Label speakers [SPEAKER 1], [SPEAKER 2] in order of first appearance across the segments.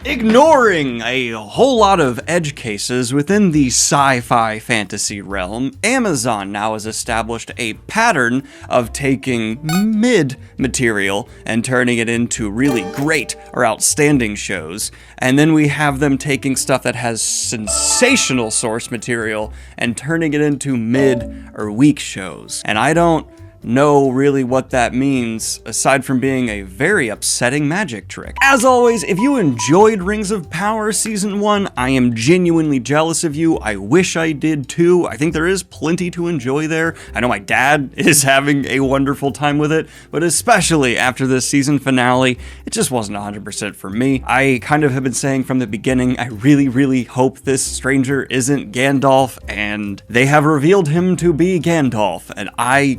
[SPEAKER 1] Ignoring a whole lot of edge cases within the sci-fi fantasy realm, Amazon now has established a pattern of taking mid material and turning it into really great or outstanding shows, and then we have them taking stuff that has sensational source material and turning it into mid or weak shows. And I don't know really what that means, aside from being a very upsetting magic trick. As always, if you enjoyed Rings of Power Season 1, I am genuinely jealous of you. I wish I did too. I think there is plenty to enjoy there. I know my dad is having a wonderful time with it, but especially after this season finale, it just wasn't 100% for me. I kind of have been saying from the beginning, I really hope this stranger isn't Gandalf, and they have revealed him to be Gandalf, and I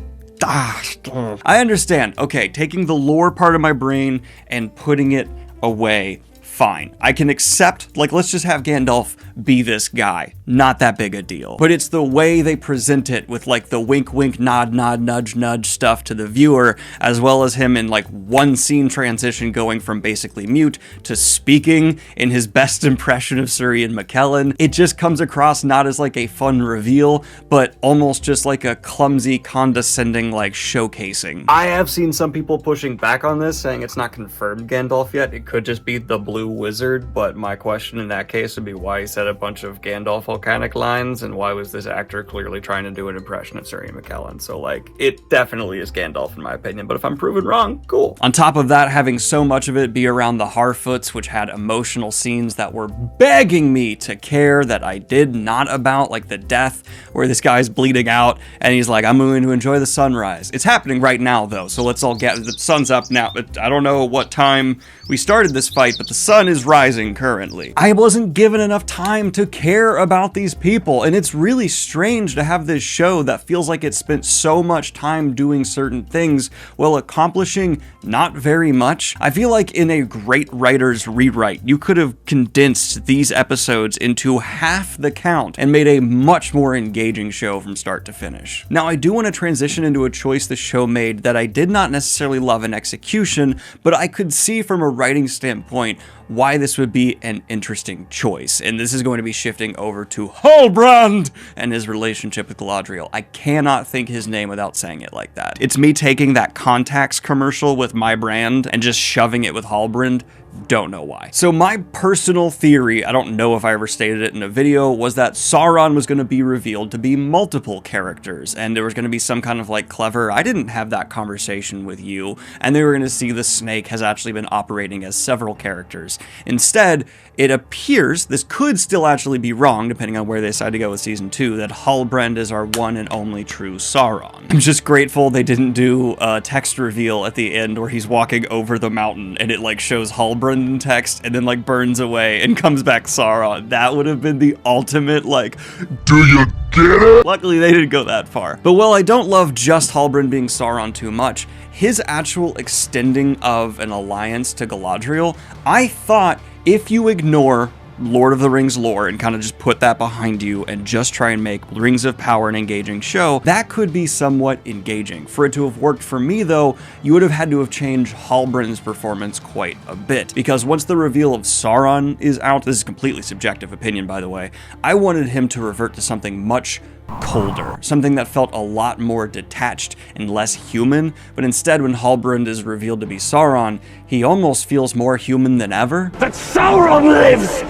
[SPEAKER 1] understand. Okay, taking the lore part of my brain and putting it away, fine. I can accept, like, let's just have Gandalf be this guy. Not that big a deal. But it's the way they present it with, like, the wink, wink, nod, nod, nudge, nudge stuff to the viewer, as well as him in, like, one scene transition going from basically mute to speaking in his best impression of Sir Ian McKellen. It just comes across not as, like, a fun reveal, but almost just like a clumsy, condescending, like, showcasing. I have seen some people pushing back on this, saying it's not confirmed Gandalf yet. It could just be the blue wizard, but my question in that case would be why he said a bunch of Gandalf volcanic lines, and why was this actor clearly trying to do an impression of Sir Ian McKellen? So, like, it definitely is Gandalf in my opinion, but if I'm proven wrong, cool. On top of that, having so much of it be around the Harfoots, which had emotional scenes that were begging me to care that I did not about, like the death where this guy's bleeding out and he's like, I'm going to enjoy the sunrise. It's happening right now though, so let's all get, the sun's up now, but I don't know what time we started this fight, but the sun is rising currently. I wasn't given enough time to care about these people, and it's really strange to have this show that feels like it spent so much time doing certain things while accomplishing not very much. I feel like in a great writer's rewrite, you could have condensed these episodes into half the count and made a much more engaging show from start to finish. Now, I do want to transition into a choice the show made that I did not necessarily love in execution, but I could see from a writing standpoint why this would be an interesting choice. And this is going to be shifting over to Halbrand and his relationship with Galadriel. I cannot think his name without saying it like that. It's me taking that Contacts commercial with my brand and just shoving it with Halbrand. Don't know why. So my personal theory, I don't know if I ever stated it in a video, was that Sauron was going to be revealed to be multiple characters, and there was going to be some kind of like clever, I didn't have that conversation with you, and they were going to see the snake has actually been operating as several characters. Instead, it appears, this could still actually be wrong, depending on where they decide to go with Season 2, that Halbrand is our one and only true Sauron. I'm just grateful they didn't do a text reveal at the end where he's walking over the mountain and it like shows Halbrand in text and then like burns away and comes back Sauron. That would have been the ultimate like, do you get it? Luckily they didn't go that far. But while I don't love just Halbrand being Sauron too much, his actual extending of an alliance to Galadriel, I thought if you ignore Lord of the Rings lore and kind of just put that behind you and just try and make Rings of Power an engaging show, that could be somewhat engaging. For it to have worked for me though, you would have had to have changed Halbrand's performance quite a bit, because once the reveal of Sauron is out, this is completely subjective opinion by the way, I wanted him to revert to something much colder, something that felt a lot more detached and less human, but instead when Halbrand is revealed to be Sauron, he almost feels more human than ever.
[SPEAKER 2] That Sauron lives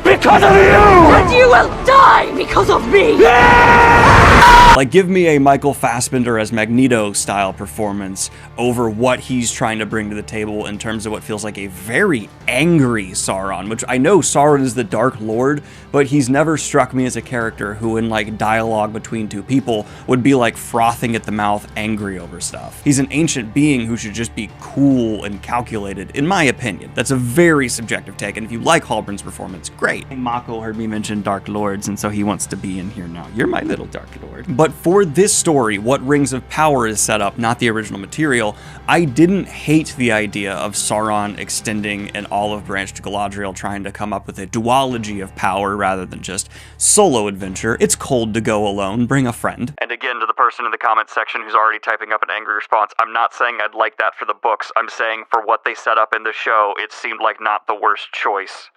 [SPEAKER 2] because of you!
[SPEAKER 3] And you will die because of me!
[SPEAKER 1] Like, give me a Michael Fassbender as Magneto style performance over what he's trying to bring to the table in terms of what feels like a very angry Sauron, which I know Sauron is the Dark Lord, but he's never struck me as a character who in like dialogue between two people would be like frothing at the mouth angry over stuff. He's an ancient being who should just be cool and calculated, in my opinion. That's a very subjective take, and if you like Halbrand's performance, great. Mako heard me mention Dark Lords, and so he wants to be in here now. You're my little Dark Lord. But for this story, what Rings of Power is set up, not the original material, I didn't hate the idea of Sauron extending an olive branch to Galadriel, trying to come up with a duology of power rather than just solo adventure. It's cold to go alone, bring a friend. And again, to the person in the comments section who's already typing up an angry response. I'm not saying I'd like that for the books. I'm saying for what they set up in the show, it seemed like not the worst choice.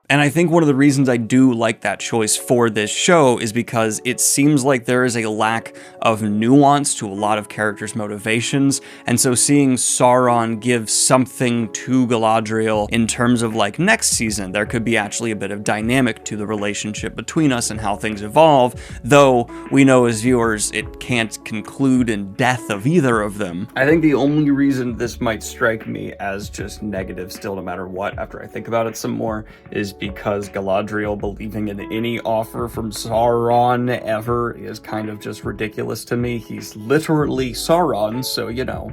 [SPEAKER 1] And I think one of the reasons I do like that choice for this show is because it seems like there is a lack of nuance to a lot of characters' motivations, and so seeing Sauron give something to Galadriel in terms of like next season, there could be actually a bit of dynamic to the relationship between us and how things evolve, though we know as viewers it can't conclude in death of either of them. I think the only reason this might strike me as just negative still no matter what after I think about it some more is because Galadriel believing in any offer from Sauron ever is kind of just ridiculous to me. He's literally Sauron, so, you know,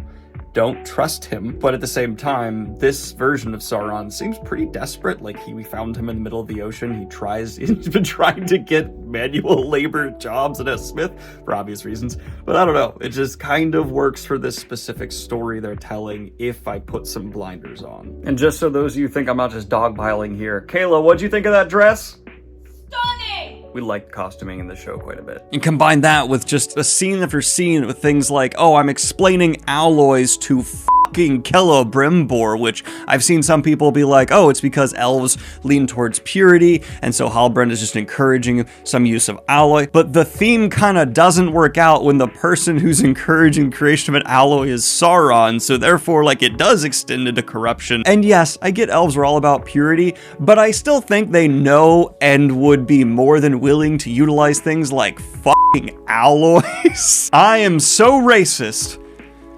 [SPEAKER 1] don't trust him. But at the same time, this version of Sauron seems pretty desperate. Like, we found him in the middle of the ocean. He's been trying to get manual labor jobs at a smith for obvious reasons. But I don't know. It just kind of works for this specific story they're telling if I put some blinders on. And just so those of you think I'm not just dogpiling here, Kayla, what'd you think of that dress?
[SPEAKER 3] Stunning!
[SPEAKER 1] We liked costuming in the show quite a bit. And combine that with just a scene after scene with things like, oh, I'm explaining alloys to fucking Celebrimbor, which I've seen some people be like, oh, it's because elves lean towards purity, and so Halbrand is just encouraging some use of alloy. But the theme kind of doesn't work out when the person who's encouraging creation of an alloy is Sauron, so therefore, like, it does extend into corruption. And yes, I get elves are all about purity, but I still think they know and would be more than willing to utilize things like fucking alloys. I am so racist,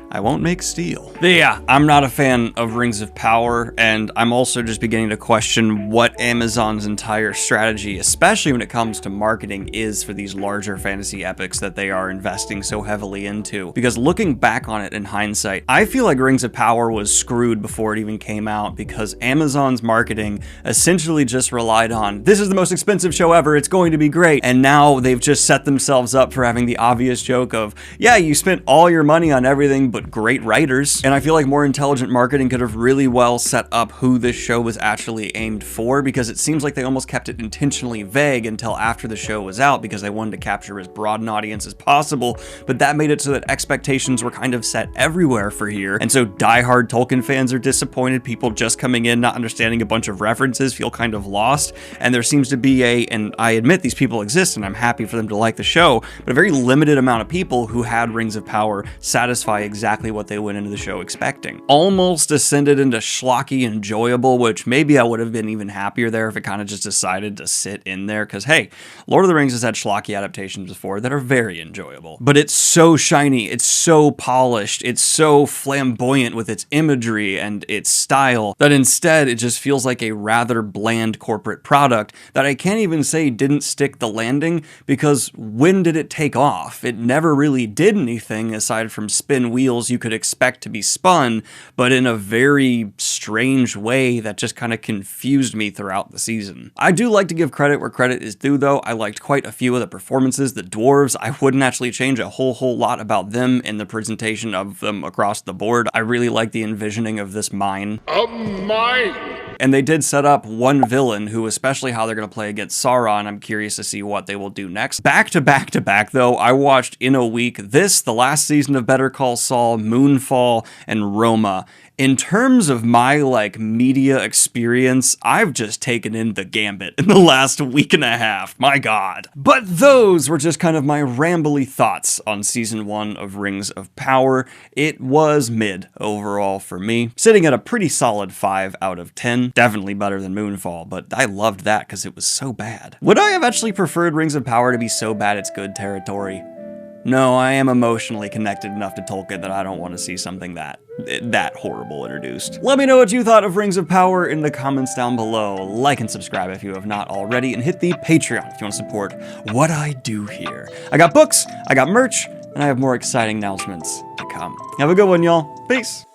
[SPEAKER 1] I won't make steel. But yeah, I'm not a fan of Rings of Power, and I'm also just beginning to question what Amazon's entire strategy, especially when it comes to marketing, is for these larger fantasy epics that they are investing so heavily into. Because looking back on it in hindsight, I feel like Rings of Power was screwed before it even came out, because Amazon's marketing essentially just relied on, this is the most expensive show ever, it's going to be great. And now they've just set themselves up for having the obvious joke of, yeah, you spent all your money on everything but great writers. And I feel like more intelligent marketing could have really well set up who this show was actually aimed for, because it seems like they almost kept it intentionally vague until after the show was out because they wanted to capture as broad an audience as possible, but that made it so that expectations were kind of set everywhere for here, and so diehard Tolkien fans are disappointed, people just coming in not understanding a bunch of references feel kind of lost, and there seems to be and I admit these people exist and I'm happy for them to like the show, but a very limited amount of people who had Rings of Power satisfy exactly what they went into the show expecting. Almost ascended into schlocky enjoyable, which maybe I would have been even happier there if it kind of just decided to sit in there, because hey, Lord of the Rings has had schlocky adaptations before that are very enjoyable. But it's so shiny, it's so polished, it's so flamboyant with its imagery and its style, that instead it just feels like a rather bland corporate product that I can't even say didn't stick the landing, because when did it take off? It never really did anything aside from spin wheels you could expect to be spun, but in a very strange way that just kind of confused me throughout the season. I do like to give credit where credit is due though. I liked quite a few of the performances. The dwarves, I wouldn't actually change a whole lot about them in the presentation of them across the board. I really like the envisioning of this mine.
[SPEAKER 2] A mine!
[SPEAKER 1] And they did set up one villain who, especially how they're going to play against Sauron, I'm curious to see what they will do next. Back to back though, I watched in a week this, the last season of Better Call Saul, Moonfall, and Roma. In terms of my media experience, I've just taken in the gambit in the last week and a half. My God. But those were just kind of my rambly thoughts on season 1 of Rings of Power. It was mid overall for me, sitting at a pretty solid 5 out of 10. Definitely better than Moonfall, but I loved that because it was so bad. Would I have actually preferred Rings of Power to be so bad it's good territory? No, I am emotionally connected enough to Tolkien that I don't want to see something that horrible introduced. Let me know what you thought of Rings of Power in the comments down below. Like and subscribe if you have not already, and hit the Patreon if you want to support what I do here. I got books, I got merch, and I have more exciting announcements to come. Have a good one, y'all. Peace.